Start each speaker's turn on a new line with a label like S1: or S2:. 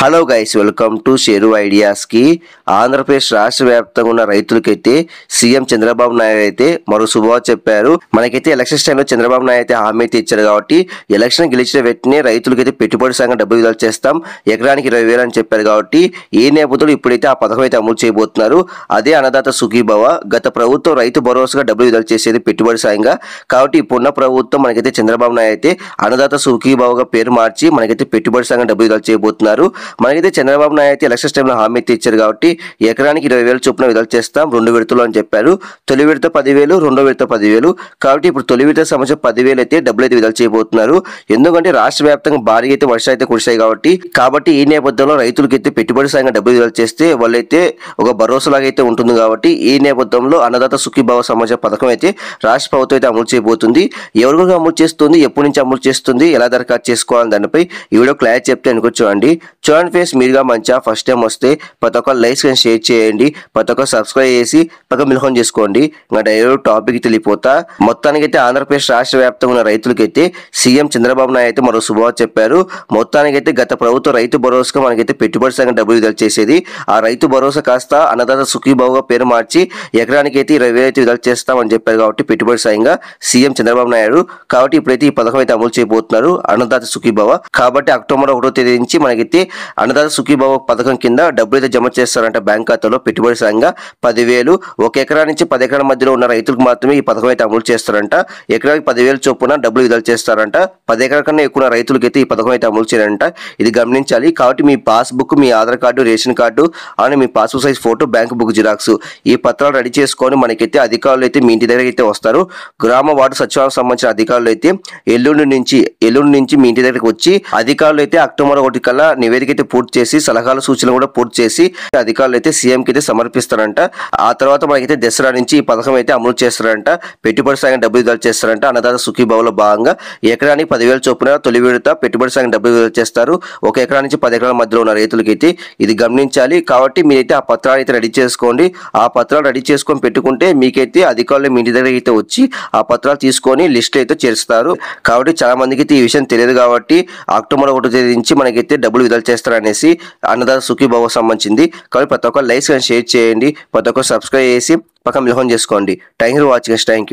S1: Hello guys, welcome to share ideas కి. ఆంధ్రప్రదేశ్ రాష్ట్ర వ్యాప్తంగా ఉన్న రైతులకైతే సీఎం చంద్రబాబు నాయుడు అయితే మరో శుభవార్త చెప్పారు. మనకైతే ఎలక్షన్స్ టైంలో చంద్రబాబు నాయుడు అయితే హామీ అయితే ఇచ్చారు కాబట్టి ఎలక్షన్ గెలిచిన వెంటనే రైతులకైతే పెట్టుబడి సాయంగా డబ్బులు విడుదల చేస్తాం, ఎకరానికి 20,000 అని చెప్పారు. కాబట్టి ఈ నేపథ్యంలో ఇప్పుడైతే ఆ పథకం అయితే అమలు చేయబోతున్నారు. అదే అన్నదాత సుఖీభవ. గత ప్రభుత్వం రైతు భరోసాగా డబ్బులు విడుదల చేసేది పెట్టుబడి సాయంగా. కాబట్టి ఇప్పుడున్న ప్రభుత్వం మనకైతే చంద్రబాబు నాయుడు అయితే అన్నదాత సుఖీభవగా పేరు మార్చి మనకైతే పెట్టుబడి సాయంగా డబ్బులు విడుదల చేయబోతున్నారు. మనకైతే చంద్రబాబు నాయుడు అయితే ఎలక్షన్ టైంలో హామీ అయితే ఇచ్చారు కాబట్టి ఎకరానికి 20,000 చొప్పున విడుదల చేస్తాం 2 విడతలు అని చెప్పారు. తొలి విడత 10,000, రెండో విడత 10,000. కాబట్టి ఇప్పుడు తొలి విడత సంబంధించిన 10,000 అయితే డబ్బులు అయితే విడుదల చేయబోతున్నారు. ఎందుకంటే రాష్ట్ర వ్యాప్తంగా భారీగా అయితే వర్షాలు అయితే కురిశాయి కాబట్టి ఈ నేపథ్యంలో రైతులకి అయితే పెట్టుబడి సాయంగా డబ్బులు విడుదల చేస్తే వాళ్ళైతే ఒక భరోసా లాగా అయితే ఉంటుంది. కాబట్టి ఈ నేపథ్యంలో అన్నదాత సుఖీభావ సంబంధించిన పథకం అయితే రాష్ట్ర ప్రభుత్వం అయితే అమలు చేయబోతుంది. ఎవరికి అమలు చేస్తుంది, ఎప్పటి నుంచి అమలు చేస్తుంది, ఎలా దరఖాస్తు చేసుకోవాలని దానిపై ఈ వీడియో క్లారిటీ చెప్తే అనుకోవచ్చుకోండి. చూడండి ఫ్రెండ్స్, మీరుగా మంచిగా ఫస్ట్ టైం వస్తే ప్రతి ఒక్క లైక్స్ కానీ షేర్ చేయండి, ప్రతి ఒక్క సబ్స్క్రైబ్ చేసి పక్క మిల్హోన్ చేసుకోండి. ఇంకా డైరెక్ట్ టాపిక్ తెలియపోతా. మొత్తానికి అయితే ఆంధ్రప్రదేశ్ రాష్ట్ర వ్యాప్తంగా ఉన్న రైతులకైతే సీఎం చంద్రబాబు నాయుడు అయితే మరో శుభవార్త చెప్పారు. మొత్తానికైతే గత ప్రభుత్వం రైతు భరోసాగా మనకైతే పెట్టుబడి సాయంగా డబ్బులు విడుదల చేసేది. ఆ రైతు భరోసా కాస్త అన్నదాత సుఖీభావగా పేరు మార్చి ఎకరానికి అయితే 20,000 అయితే విడుదల చేస్తామని చెప్పారు. కాబట్టి పెట్టుబడి సాయంగా సీఎం చంద్రబాబు నాయుడు. కాబట్టి ఇప్పుడైతే ఈ పథకం అయితే అమలు చేయబోతున్నారు, అన్నదాత సుఖీభావ. కాబట్టి అక్టోబర్ 1వ తేదీ నుంచి మనకైతే అన్నదాత సుఖీభావ పథకం కింద డబ్బులు అయితే జమ చేస్తారంట బ్యాంక్ ఖాతాలో. పెట్టుబడి సాయంగా 10,000, 1 ఎకరా నుంచి 10 ఎకరాల మధ్యలో ఉన్న రైతులకు మాత్రమే ఈ పథకం అయితే అమలు చేస్తారంట. ఎకరానికి 10,000 చొప్పున డబ్బులు విడుదల చేస్తారంట. 10 ఎకరాల కన్నా ఎక్కువ రైతులకి అయితే ఈ పథకం అయితే అమలు చేయాలంట. ఇది గమనించాలి. కాబట్టి మీ పాస్బుక్, మీ ఆధార్ కార్డు, రేషన్ కార్డు అని మీ passbook size photo, bank book xerox, ఈ పత్రాలు రెడీ చేసుకొని మనకైతే అధికారులు అయితే మీ ఇంటి దగ్గర అయితే వస్తారు. గ్రామ వార్డు సచివాలయం సంబంధించిన అధికారులు అయితే ఎల్లుండి నుంచి మీ ఇంటి దగ్గరకు వచ్చి అధికారులు అయితే అక్టోబర్ 1 కల్లా నివేదిక అయితే పూర్తి చేసి సలహాలు సూచనలు కూడా పూర్తి చేసి అధికారులు అయితే సీఎం కి అయితే సమర్పిస్తారంట. ఆ తర్వాత మనకైతే దసరా నుంచి ఈ పథకం అయితే అమలు చేస్తారంట. పెట్టుబడి సాయం డబ్బులు విడుదల చేస్తారంట. అన్నదాత సుఖీభావలో భాగంగా ఎకరానికి 10,000 చొప్పున తొలి విడత పెట్టుబడి సాయం డబ్బులు విడుదల చేస్తారు. 1 ఎకరా నుంచి 10 ఎకరాల మధ్యలో ఉన్న రైతులకైతే ఇది గమనించాలి. కాబట్టి మీరైతే ఆ పత్రాలు అయితే రెడీ చేసుకోండి. ఆ పత్రాలు రెడీ చేసుకొని పెట్టుకుంటే మీకైతే అధికారులు మీ ఇంటి దగ్గర అయితే వచ్చి ఆ పత్రాలు తీసుకొని లిస్ట్ అయితే చేస్తారు. కాబట్టి చాలా మందికి అయితే ఈ విషయం తెలియదు. కాబట్టి అక్టోబర్ 1వ తేదీ నుంచి మనకైతే డబ్బులు విడుదల చేస్తారనేసి అన్నదాత సుఖీభావ సంబంధించింది. కాబట్టి ప్రతి ఒక్క లైక్స్ అండ్ షేర్ చేయండి, ప్రతి ఒక్క సబ్స్క్రైబ్ చేసి పక్క మిల్హోన్ చేసుకోండి. Thank you for watching. Thank you.